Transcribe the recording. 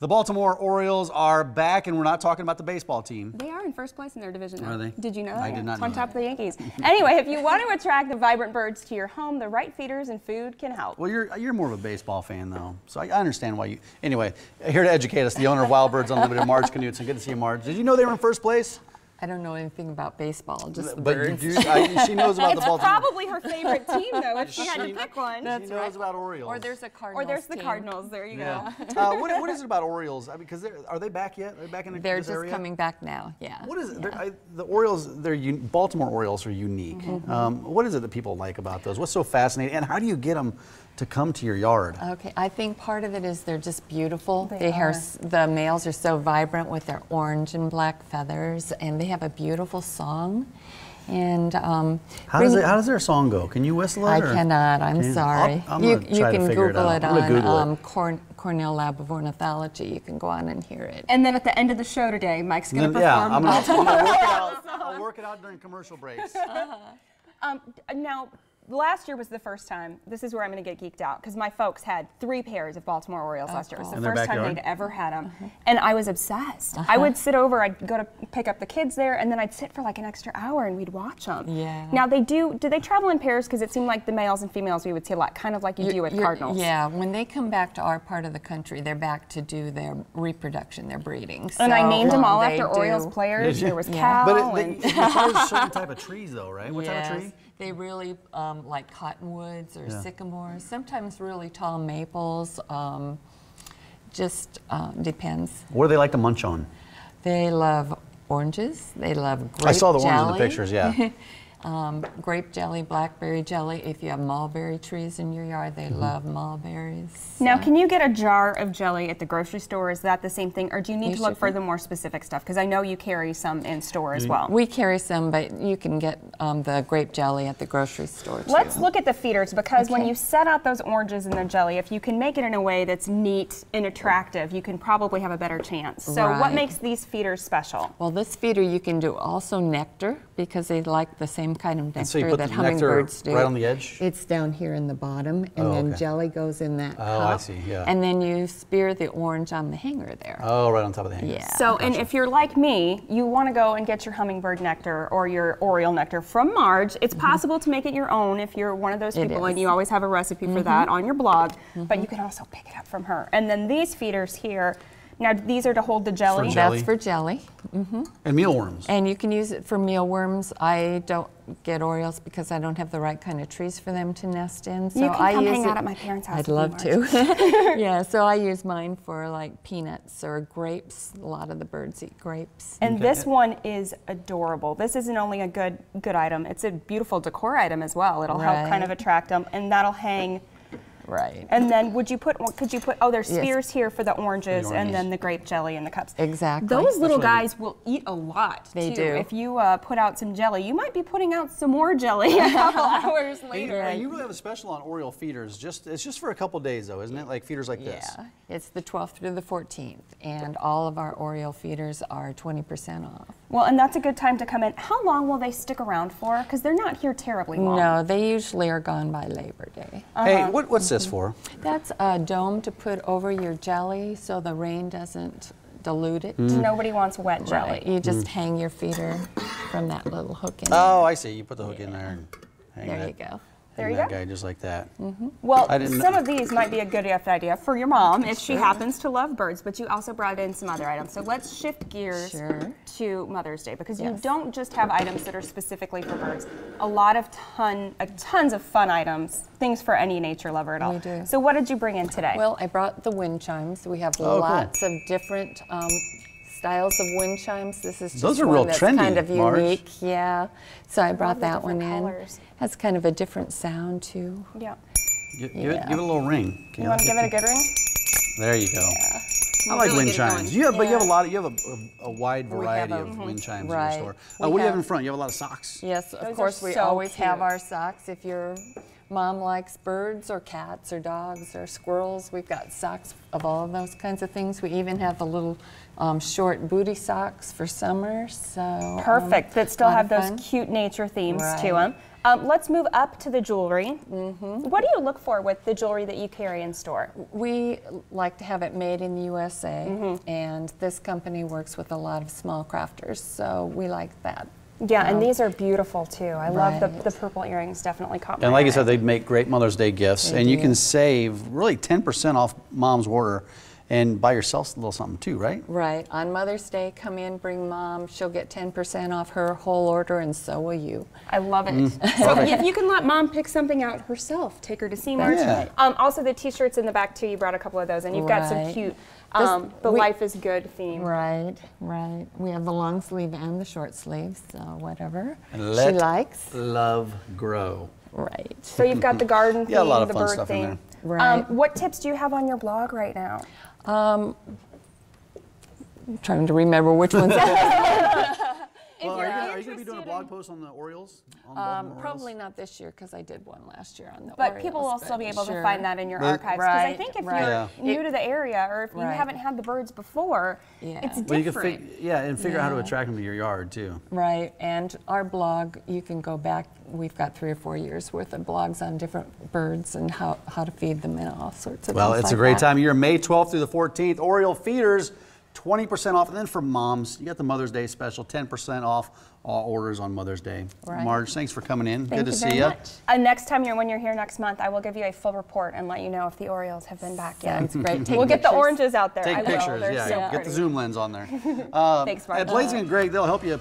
The Baltimore Orioles are back, and we're not talking about the baseball team. They are in first place in their division now. Are they? Did you know that? I did not know on top that. of the Yankees. Anyway, if you want to attract the vibrant birds to your home, the right feeders and food can help. Well, you're more of a baseball fan, though, so I understand why you. Anyway, here to educate us, the owner of Wild Birds Unlimited, Marge Knudsen. Good to see you, Marge. Did you know they were in first place? I don't know anything about baseball, just the But birds. she knows about the Baltimore. It's probably her favorite team, though, if she had to pick one. She knows about Orioles. Or there's a Cardinals Or there's the team. Cardinals. There you Yeah. go. What is it about Orioles? I mean, because are they back yet? Are they back in They're this just area? coming back now, yeah. What is it? Yeah. The Orioles, Baltimore Orioles are unique. What is it that people like about those? What's so fascinating? And how do you get them to come to your yard? Okay, I think part of it is they're just beautiful. They are. The males are so vibrant with their orange and black feathers, and they have a beautiful song. And How does their song go? Can you whistle it? I or? cannot. I'm sorry. I'm You gonna try to can figure Google it it out. I'm gonna on Google Cornell Lab of Ornithology. You can go on and hear it. And then at the end of the show today, Mike's going to perform. Yeah, I'm gonna work it out. I'll work it out during commercial breaks. Now, last year was the first time, this is where I'm going to get geeked out, because my folks had 3 pairs of Baltimore Orioles last year. It was the In their first time backyard? they'd ever had them. And I was obsessed. I would sit over, I'd go to pick up the kids there, and then I'd sit for like an extra hour and we'd watch them. Yeah. Now, do they travel in pairs? Because it seemed like the males and females we would see a lot, kind of like you do with Cardinals. Yeah, when they come back to our part of the country, they're back to do their reproduction, their breeding. And I named them all they after Orioles do- players. There was Yeah. Cal But and... it requires a certain type of trees, though, right? What type of tree? They really like cottonwoods or sycamores, sometimes really tall maples, just depends. What do they like to munch on? They love oranges, they love grape I saw the jelly. ones in the pictures, yeah. Grape jelly, blackberry jelly. If you have mulberry trees in your yard, they love mulberries. Now, can you get a jar of jelly at the grocery store? Is that the same thing? Or do you need to look for the more specific stuff? Because I know you carry some in store as well. We carry some, but you can get the grape jelly at the grocery store too. Let's look at the feeders, because when you set out those oranges in the jelly, if you can make it in a way that's neat and attractive, you can probably have a better chance. So what Right. makes these feeders special? Well, this feeder you can do also nectar, because they like the same kind of And so you nectar put that the nectar hummingbirds do. right on the edge? It's down here in the bottom, and then okay. jelly goes in that cup. I see, yeah. And then you spear the orange on the hanger there. Oh, right on top of the hanger. Yeah. So, and if you're like me, you want to go and get your hummingbird nectar or your Oriole nectar from Marge. It's possible to make it your own if you're one of those people, and you always have a recipe for that on your blog, but you can also pick it up from her. And then these feeders here, now these are to hold the jelly. For jelly. That's for jelly. And mealworms. And you can use it for mealworms. I don't get Orioles because I don't have the right kind of trees for them to nest in. So You can I come use hang it, out at my parents' house I'd with me, love Marge. to. Yeah, so I use mine for like peanuts or grapes. A lot of the birds eat grapes. And this one is adorable. This isn't only a good item, it's a beautiful decor item as well. It'll help kind of attract them, and that'll hang. Right. And then could you put, oh, there's spears here for the oranges, and oranges. then the grape jelly in the cups. Exactly. Those little guys will eat a lot, They too. do. If you put out some jelly, you might be putting out some more jelly a couple hours later. And you really have a special on Oriole feeders. It's just for a couple days, though, isn't it? Like feeders like this. Yeah, it's the 12th through the 14th, and all of our Oriole feeders are 20% off. Well, and that's a good time to come in. How long will they stick around for? Because they're not here terribly long. No, they usually are gone by Labor Day. Hey, what's this for? That's a dome to put over your jelly so the rain doesn't dilute it. Nobody wants wet jelly. Right, you just hang your feeder from that little hook in Oh, I see. You put the hook in there and hang there. There that, you go. There hang you that go. guy just like that. Well, I didn't some know. of these might be a good idea for your mom if she happens to love birds, but you also brought in some other items. So let's shift gears to Mother's Day, because you don't just have items that are specifically for birds. A lot of tons of fun items, things for any nature lover at all. We do. So what did you bring in today? Well, I brought the wind chimes. We have lots of different styles of wind chimes. This is just Those are one real that's trendy, kind of Marge. unique. Yeah. So I brought the that one different in. colors. Has kind of a different sound too. Yeah. Give it a little ring. You want to give it a good ring? There you go. Yeah. I like really wind get it chimes. going. But you have a lot. You have a wide variety have of wind chimes right. in your store. We What do you have have- in front? You have a lot of socks. Yes, Those of are course we so always have cute. our socks. If your mom likes birds or cats or dogs or squirrels, we've got socks of all of those kinds of things. We even have the little short booty socks for summer. So Perfect. That still lot have of those fun. cute nature themes to Right. them. Let's move up to the jewelry. What do you look for with the jewelry that you carry in store? We like to have it made in the USA, and this company works with a lot of small crafters, so we like that. Yeah, and these are beautiful too. I love Right. the purple earrings, definitely caught my And like eye. you said, they make great Mother's Day gifts, They and you do. can save really 10% off Mom's order and buy yourself a little something too, right? Right. On Mother's Day, come in, bring Mom. She'll get 10% off her whole order, and so will you. I love it. So if you can let Mom pick something out herself, take her to see Marge. That's Also, the T-shirts in the back too. You brought a couple of those, and you've got some Right. cute. This- The we- Life is Good theme. Right, right. We have the long sleeve and the short sleeve, so whatever And she let likes. love grow. Right. So you've got the garden theme, Yeah, a lot of the fun bird stuff in theme. there. Right. What tips do you have on your blog right now? I'm trying to remember which ones. Well, are you going to be doing a blog post on the Orioles? On Baltimore Orioles? Probably not this year because I did one last year on the But Orioles, people will still be able sure. to find that in your But- archives. Because I Right, think if right. you're Yeah. new to the area or if you Right. haven't had the birds before, Yeah. it's Well, you different. can and figure out how to Yeah. attract them to your yard too. Right, and our blog, you can go back, we've got 3 or 4 years worth of blogs on different birds and how to feed them and all sorts of Well, things it's a like great that. time of year, May 12th through the 14th. Oriole feeders, 20% off. And then for moms, you got the Mother's Day special, 10% off all orders on Mother's Day. Right. Marge, thanks for coming in. Thank Good to you see very you. much. Next time when you're here next month, I will give you a full report and let you know if the Orioles have been back yet. Sounds great. Take We'll get the pictures. oranges out there. I Take will. pictures, They're yeah. so Get pretty. the zoom lens on there. Thanks, Marge. At Blazing and Greg, they'll help you